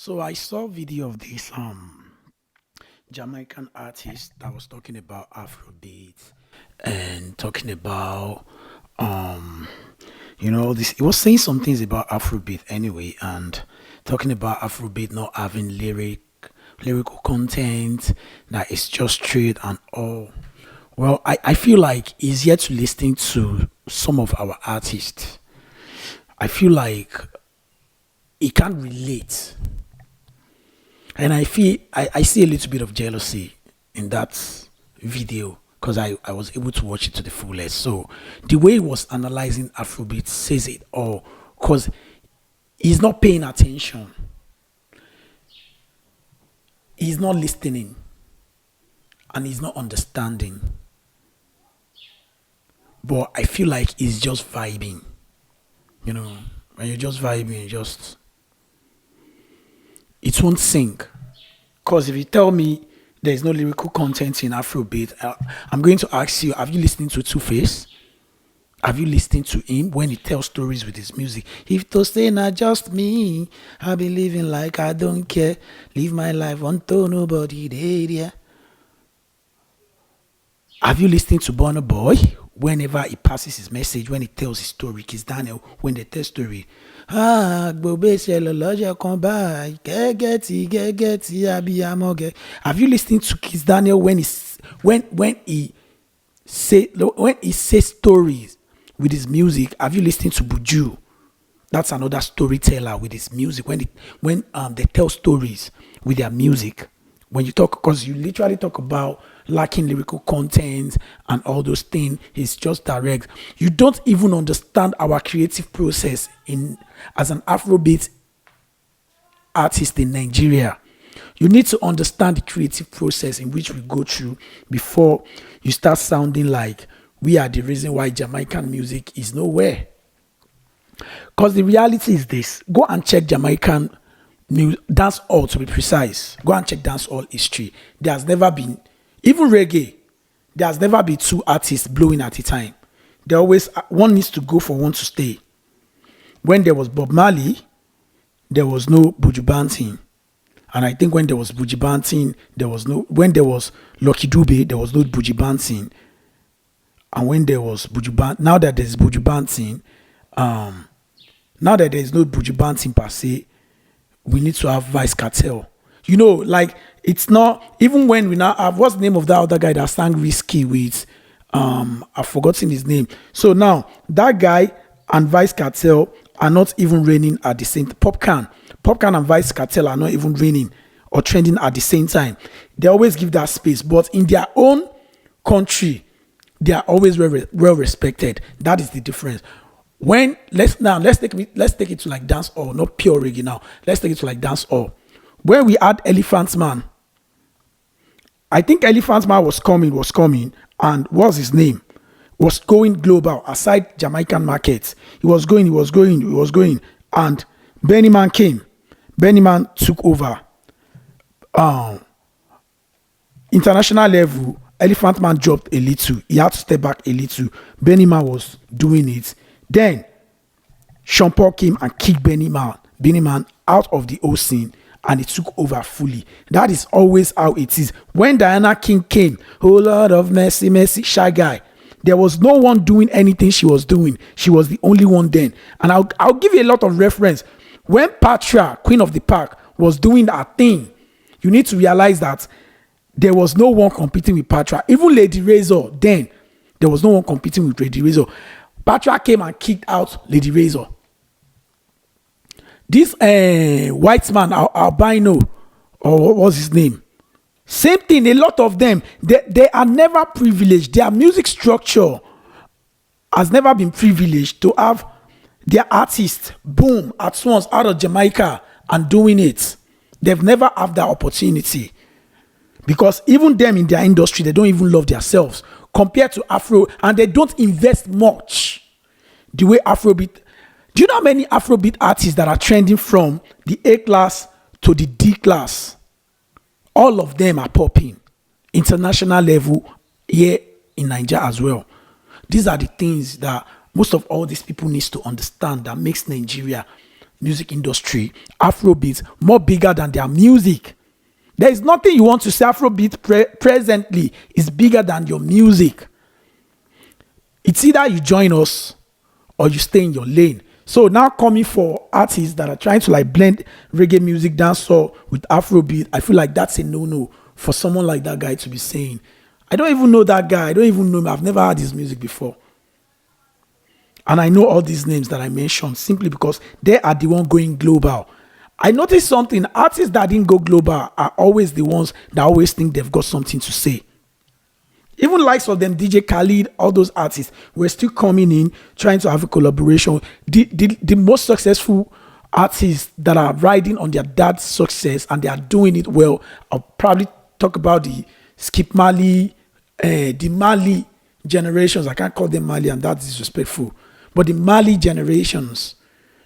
So I saw video of this Jamaican artist that was talking about Afrobeat and talking about um this he was saying some things about Afrobeat anyway, and talking about Afrobeat not having lyrical content, that it's just straight and all. Well, I feel like he's yet to listen to some of our artists. I feel like he can't relate. And I see a little bit of jealousy in that video because I was able to watch it to the fullest. So the way he was analyzing Afrobeat says it all, because he's not paying attention, he's not listening, and he's not understanding. But I feel like he's just vibing. You know, when you're just vibing, it won't sink. Because if you tell me there's no lyrical content in Afrobeat, I'm going to ask you: have you listened to Two Face? Have you listened to him when he tells stories with his music? If to say not just me, I be living like I don't care. Live my life until nobody there. Have you listened to Burna Boy? Whenever he passes his message, when he tells his story, Kiss Daniel, when they tell story, gbogbo ìṣẹ̀lẹ̀ lọ́jọ́ kan báyìí, gẹ́gẹ́tì, abiyamọ gẹ́. Have you listened to Kiss Daniel when he says stories with his music? Have you listened to Buju? That's another storyteller with his music. When they tell stories with their music, when you talk, because you literally talk about lacking lyrical content and all those things, it's just direct. You don't even understand our creative process in as an Afrobeat artist in Nigeria. You need to understand the creative process in which we go through before you start sounding like we are the reason why Jamaican music is nowhere. Because the reality is this: go and check Jamaican dance hall, to be precise. Go and check dance hall history. There has never been, even reggae, there has never been two artists blowing at a time. There always one needs to go for one to stay. When there was Bob Marley, there was no Buju Banton. And I think when there was Buju Banton, there was no, when there was Lucky Dube, there was no Buju Banton. And when there was Buju Banton, now that there's Buju Banton, now that there is no Buju Banton per se, we need to have Vice Cartel. You know, like, it's not, even when we now have, what's the name of that other guy that sang Risky with, I've forgotten his name. So now, that guy and Vice Cartel are not even reigning at the same, Popcan and Vice Cartel are not even reigning or trending at the same time. They always give that space, but in their own country, they are always well respected. That is the difference. When let's take it to like dance hall, not pure reggae now. Let's take it to like dance hall. When we had Elephant Man, I think Elephant Man was coming, and what's his name? Was going global aside Jamaican markets. He was going, and Benny Man came. Benny Man took over. International level, Elephant Man dropped a little. He had to step back a little. Benny Man was doing it. Then Sean Paul came and kicked Benny Man out of the whole scene, and he took over fully. That is always how it is. When Diana King came, oh Lord of mercy, Shy Guy, there was no one doing anything she was doing. She was the only one then. And I'll give you a lot of reference. When Patra, Queen of the Park, was doing that thing, you need to realize that there was no one competing with Patra. Even Lady Razor, then, there was no one competing with Lady Razor. Patra came and kicked out Lady Razor. This white man, albino, or what was his name? Same thing. A lot of them, they are never privileged. Their music structure has never been privileged to have their artists boom at once out of Jamaica and doing it. They've never had that opportunity, because even them in their industry, they don't even love themselves compared to Afro, and they don't invest much the way Afrobeat. Do you know how many Afrobeat artists that are trending from the A class to the D class? All of them are popping international level here in Nigeria as well. These are the things that most of all these people needs to understand that makes Nigeria music industry, Afrobeat, more bigger than their music. There is nothing you want to say Afrobeat presently is bigger than your music. It's either you join us or you stay in your lane. So now coming for artists that are trying to like blend reggae music, dancehall with Afrobeat, I feel like that's a no-no for someone like that guy to be saying. I don't even know that guy. I don't even know him. I've never heard his music before. And I know all these names that I mentioned simply because they are the one going global. I noticed something. Artists that didn't go global are always the ones that always think they've got something to say. Even likes of them, DJ Khalid, all those artists were still coming in, trying to have a collaboration. The most successful artists that are riding on their dad's success and they are doing it well, I'll probably talk about the Skip Marley, the Marley generations. I can't call them Marley and that's disrespectful. But the Marley generations,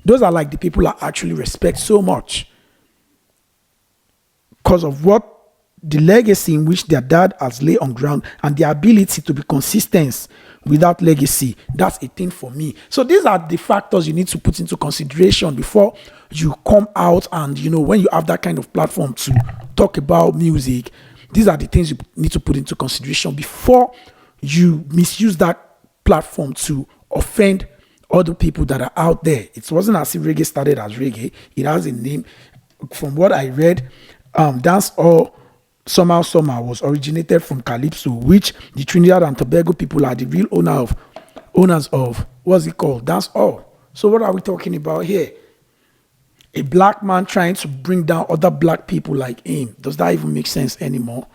those are like the people I actually respect so much because of what the legacy in which their dad has laid on ground and the ability to be consistent without legacy. That's a thing for me. So these are the factors you need to put into consideration before you come out and, when you have that kind of platform to talk about music, these are the things you need to put into consideration before you misuse that platform to offend other people that are out there. It wasn't as if reggae started as reggae. It has a name. From what I read, dancehall somehow was originated from Calypso, which the Trinidad and Tobago people are the real owners of what's it called? Dancehall. So what are we talking about here? A black man trying to bring down other black people like him. Does that even make sense anymore?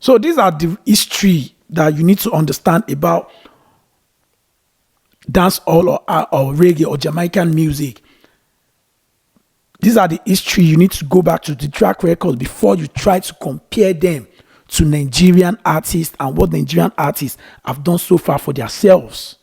So these are the history that you need to understand about dancehall or reggae or Jamaican music. These are the history you need to go back to the track record before you try to compare them to Nigerian artists and what Nigerian artists have done so far for themselves.